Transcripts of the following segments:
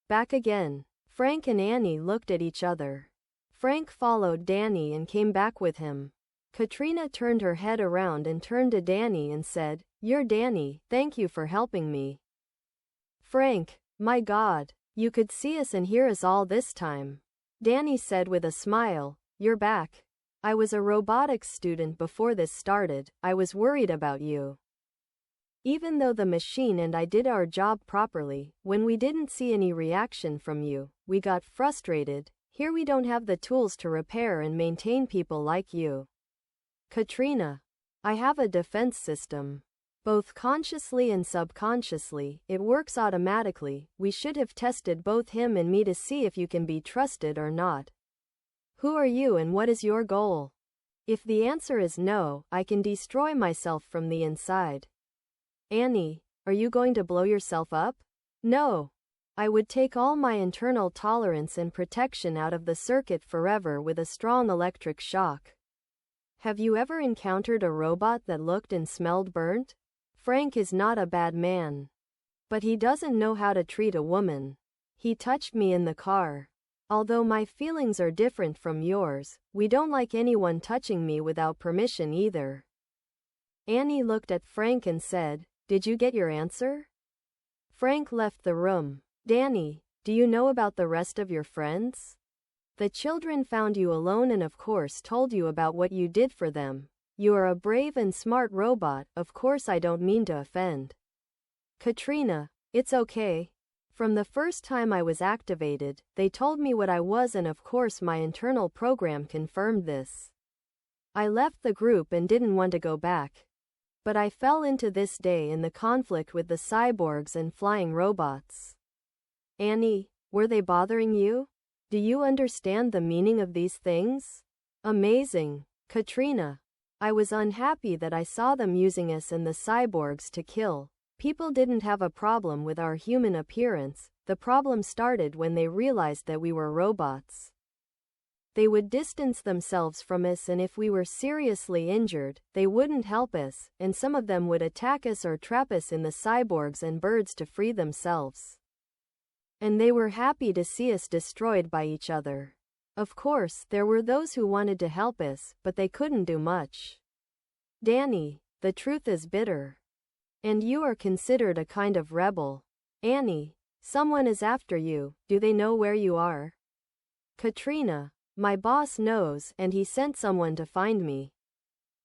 Back again. Frank and Annie looked at each other. Frank followed Danny and came back with him. Katrina turned her head around and turned to Danny and said, "You're Danny, thank you for helping me." Frank, "My God, you could see us and hear us all this time." Danny said with a smile, "You're back. I was a robotics student before this started. I was worried about you. Even though the machine and I did our job properly, when we didn't see any reaction from you, we got frustrated. Here we don't have the tools to repair and maintain people like you." Katrina, "I have a defense system. Both consciously and subconsciously, it works automatically. We should have tested both him and me to see if you can be trusted or not. Who are you and what is your goal? If the answer is no, I can destroy myself from the inside." Annie, "Are you going to blow yourself up?" "No. I would take all my internal tolerance and protection out of the circuit forever with a strong electric shock." Have you ever encountered a robot that looked and smelled burnt? Frank is not a bad man. But he doesn't know how to treat a woman. He touched me in the car. Although my feelings are different from yours, we don't like anyone touching me without permission either. Annie looked at Frank and said, "Did you get your answer?" Frank left the room. Danny, "Do you know about the rest of your friends? The children found you alone and of course told you about what you did for them. You are a brave and smart robot, of course I don't mean to offend." Katrina, "It's okay. From the first time I was activated, they told me what I was and of course my internal program confirmed this. I left the group and didn't want to go back. But I fell into this day in the conflict with the cyborgs and flying robots." Annie, "Were they bothering you? Do you understand the meaning of these things?" Amazing. Katrina, "I was unhappy that I saw them using us and the cyborgs to kill. People didn't have a problem with our human appearance. The problem started when they realized that we were robots. They would distance themselves from us and if we were seriously injured, they wouldn't help us, and some of them would attack us or trap us in the cyborgs and birds to free themselves. And they were happy to see us destroyed by each other. Of course, there were those who wanted to help us, but they couldn't do much." Danny, "The truth is bitter. And you are considered a kind of rebel." Annie, "Someone is after you. Do they know where you are?" Katrina, "My boss knows, and he sent someone to find me."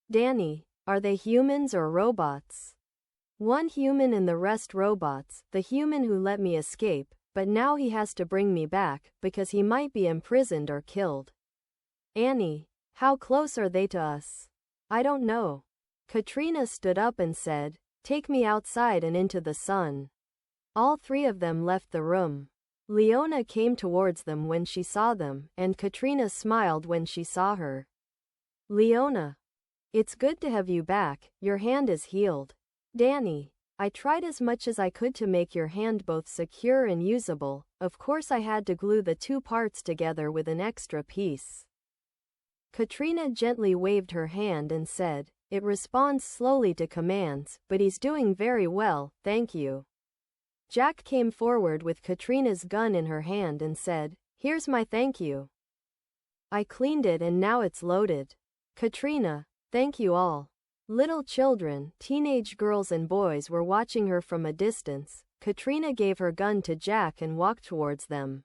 Danny, "Are they humans or robots?" "One human and the rest robots, the human who let me escape, but now he has to bring me back, because he might be imprisoned or killed." Annie, "How close are they to us?" "I don't know." Katrina stood up and said, "Take me outside and into the sun." All three of them left the room. Leona came towards them when she saw them, and Katrina smiled when she saw her. Leona, "It's good to have you back. Your hand is healed." Danny, "I tried as much as I could to make your hand both secure and usable. Of course I had to glue the two parts together with an extra piece." Katrina gently waved her hand and said, "It responds slowly to commands, but he's doing very well, thank you." Jack came forward with Katrina's gun in her hand and said, "Here's my thank you. I cleaned it and now it's loaded." Katrina, "Thank you all." Little children, teenage girls and boys were watching her from a distance. Katrina gave her gun to Jack and walked towards them.